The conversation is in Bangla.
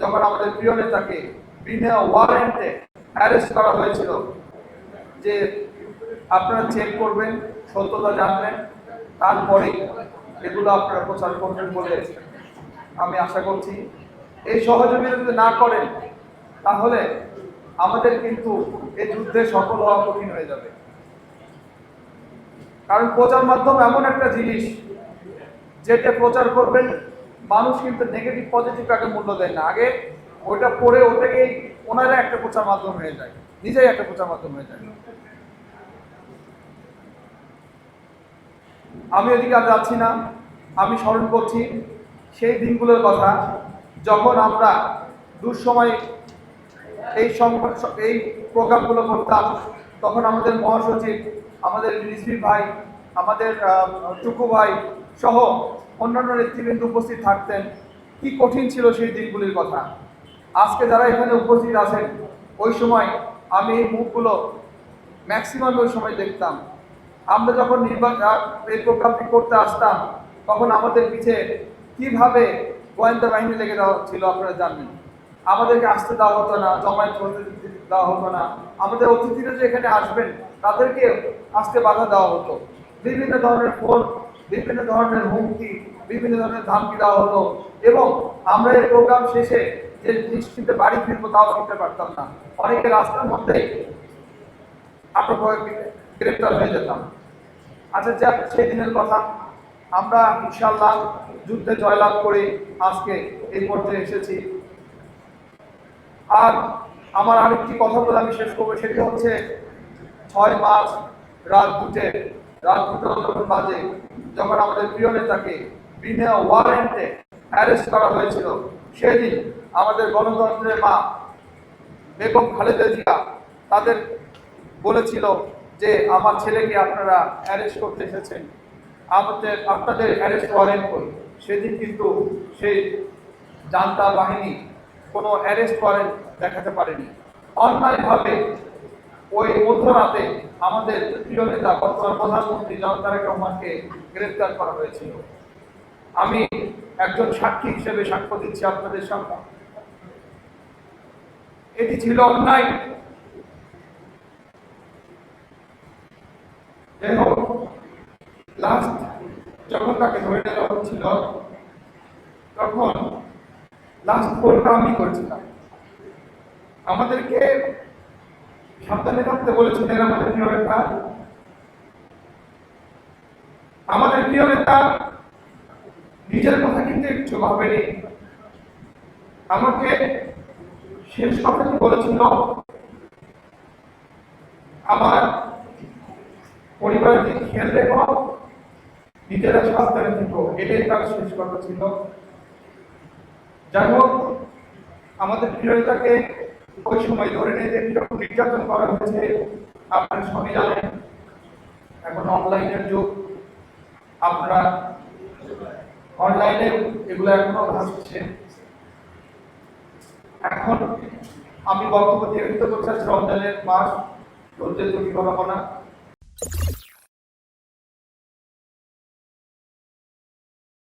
যখন আমাদের প্রিয় নেতাকে বিনা ওয়ারেন্টে অ্যারেস্ট করা হয়েছিল, যে আপনারা চেক করবেন, সত্যতা জানবেন, তারপরে এগুলো আপনারা প্রচার করবেন বলে আমি আশা করছি। এই সহযোগিতা যদি না করেন তাহলে আমাদের কিন্তু এই যুদ্ধে সফল হওয়া কঠিন হয়ে যাবে। কারণ প্রচার মাধ্যম এমন একটা জিনিস যেটা প্রচার করবেন, মানুষ কিন্তু নেগেটিভ পজিটিভ আগে মূল্য দেয় না, আগে ওইটা পড়ে ওটাকেই ওনারা একটা প্রচার মাধ্যম হয়ে যায়, নিজেই একটা প্রচার মাধ্যম হয়ে যায়। আমি ওদিকে আর যাচ্ছি না, আমি স্মরণ করছি সেই দিনগুলোর কথা যখন আমরা দুঃসময় এই প্রোগ্রামগুলো করতাম। তখন আমাদের মহাসচিব, আমাদের রিজভি ভাই, আমাদের টুকু ভাই সহ অন্যান্য নেতৃবৃন্দ উপস্থিত থাকতেন। কি কঠিন ছিল সেই দিনগুলির কথা। আজকে যারা এখানে উপস্থিত আছেন, ওই সময় আমি এই মুখগুলো ম্যাক্সিমাম ওই সময় দেখতাম। আমরা যখন এই প্রোগ্রামটি করতে আসতাম, তখন আমাদের পিছে কিভাবে গোয়েন্দা বাহিনী লেগে দেওয়া ছিল আপনারা জানেন। আমাদেরকে আসতে দেওয়া হতো না, জমায়েত করতে দেওয়া হতো না। আমাদের অতিথিরা যে এখানে আসবেন তাদেরকে আসতে বাধা দেওয়া হতো। বিভিন্ন ধরনের ফোন, বিভিন্ন ধরনের হুমকি, বিভিন্ন ধরনের ধামকি দেওয়া হতো, এবং আমরা এই প্রোগ্রাম শেষে যে নিশ্চিন্তে বাড়ি ফিরবো তাও করতে পারতাম না। অনেকে রাস্তার মধ্যে আটক হয়ে গ্রেপ্তার হয়ে যেতাম। আচ্ছা, যাক, সেই দিনের কথা। আমরা ইনশাআল্লাহ যুদ্ধে জয়লাভ করে আজকে এই পর্যায়ে এসেছি। আর আমার আরেকটি কথা বলে আমি শেষ করবো, সেটি হচ্ছে 6 মার্চ রাত 2 বাজে যখন আমাদের প্রিয় নেতাকে বিনা ওয়ারেন্টে অ্যারেস্ট করা হয়েছিল, সেদিন আমাদের গণতন্ত্রের মা বেগম খালেদা জিয়া তাদের বলেছিল যে আমার ছেলেকে আপনারা অ্যারেস্ট করতে এসেছেন, আপনাদের অ্যারেস্ট ওয়ারেন্ট করুন। সেদিন কিন্তু সেই জান্তা বাহিনী কোনো অ্যারেস্ট ওয়ারেন্ট দেখাতে পারেনি। অন্যায়ভাবে ওই মধ্যরাতে আমাদের প্রিয় নেতা বর্তমান প্রধানমন্ত্রী জনাব তারেক রহমানকে গ্রেফতার করা হয়েছিল। আমি একজন সাক্ষী হিসেবে সাক্ষ্য দিচ্ছি আপনাদের সামনে, এটি ছিল অন্যায়। লাস্ট যখন তাকে ধরে নেওয়া হচ্ছিল, তখন লাস্ট ফোনটা আমি করেছিলাম। আমাদেরকে সাবধানে থাকতে বলেছিলেন আমাদের প্রিয় নেতা। আমাদের প্রিয় নেতা নিজের কথা কিন্তু একটু ভাবেনি। আমাকে শেষ কথাটি বলেছিল, আমার পরিবারকে খেয়াল রেখো, নিজেরা সাবধানে থেকো, এটাই তার শেষ কথা ছিল। যাই হোক, আমাদের প্রিয় নেতাকে ওই সময় ধরে নিয়ে যে কিরকম নির্যাতন করা হয়েছে আপনারা সবাই জানেন। এখন অনলাইনের যুগ, আপনারা অনলাইনে এগুলো এখনো ভাসছে। এখন আমি বক্তব্য দীর্ঘিত করতে চাচ্ছি, রমজানের মাস, ধৈর্যের ত্রুটি করবো না।